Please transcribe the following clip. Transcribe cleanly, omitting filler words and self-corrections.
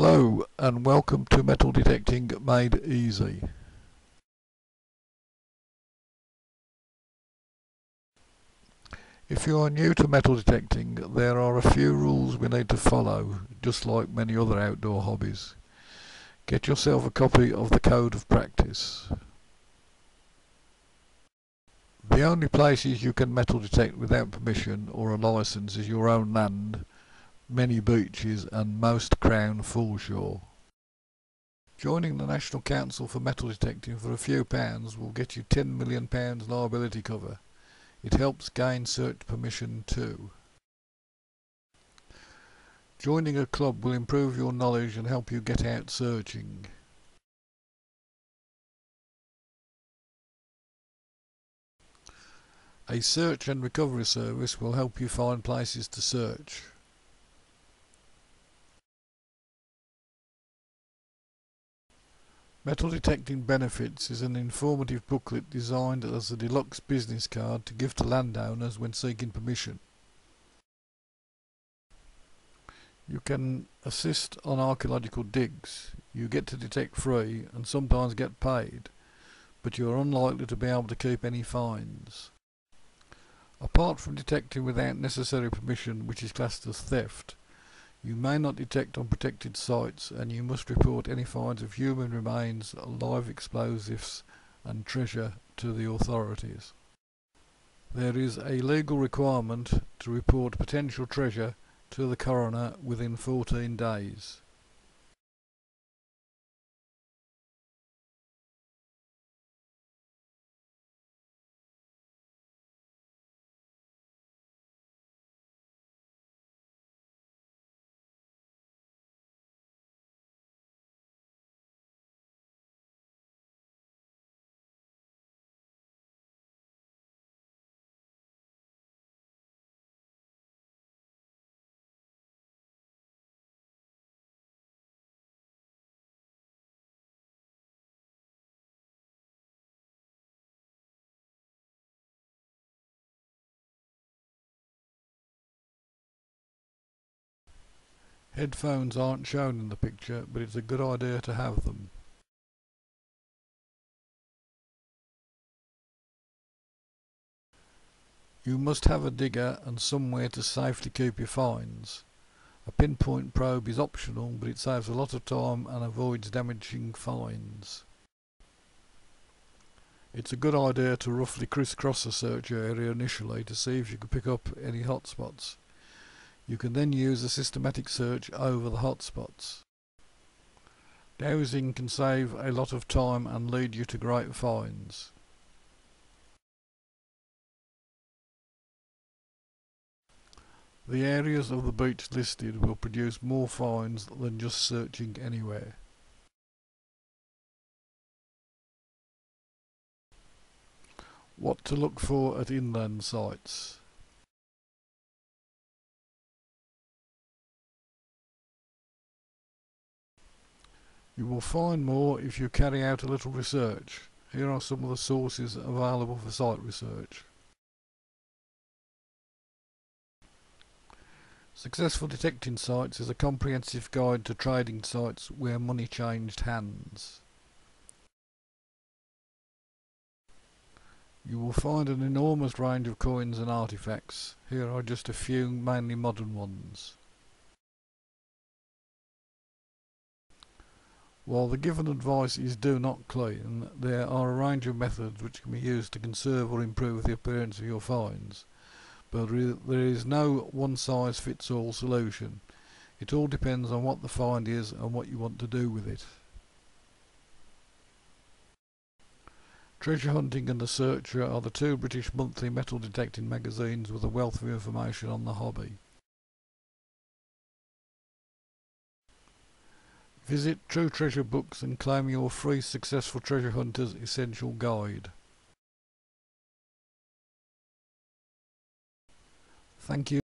Hello and welcome to Metal Detecting Made Easy. If you are new to metal detecting, there are a few rules we need to follow, just like many other outdoor hobbies. Get yourself a copy of the Code of Practice. The only places you can metal detect without permission or a licence is your own land, many beaches and most Crown foreshore. Joining the National Council for Metal Detecting for a few pounds will get you £10 million liability cover. It helps gain search permission too. Joining a club will improve your knowledge and help you get out searching. A search and recovery service will help you find places to search. Metal Detecting Benefits is an informative booklet designed as a deluxe business card to give to landowners when seeking permission. You can assist on archaeological digs. You get to detect free and sometimes get paid, but you are unlikely to be able to keep any finds. Apart from detecting without necessary permission, which is classed as theft, you may not detect on protected sites, and you must report any finds of human remains, live explosives and treasure to the authorities. There is a legal requirement to report potential treasure to the coroner within 14 days. Headphones aren't shown in the picture, but it's a good idea to have them. You must have a digger and somewhere to safely keep your finds. A pinpoint probe is optional, but it saves a lot of time and avoids damaging finds. It's a good idea to roughly crisscross a search area initially to see if you can pick up any hotspots. You can then use a systematic search over the hotspots. Dowsing can save a lot of time and lead you to great finds. The areas of the beach listed will produce more finds than just searching anywhere. What to look for at inland sites. You will find more if you carry out a little research. Here are some of the sources available for site research. Successful Detecting Sites is a comprehensive guide to trading sites where money changed hands. You will find an enormous range of coins and artefacts. Here are just a few, mainly modern ones. While the given advice is do not clean, there are a range of methods which can be used to conserve or improve the appearance of your finds. But there is no one-size-fits-all solution. It all depends on what the find is and what you want to do with it. Treasure Hunting and The Searcher are the two British monthly metal detecting magazines with a wealth of information on the hobby. Visit True Treasure Books and claim your free Successful Treasure Hunters Essential Guide. Thank you.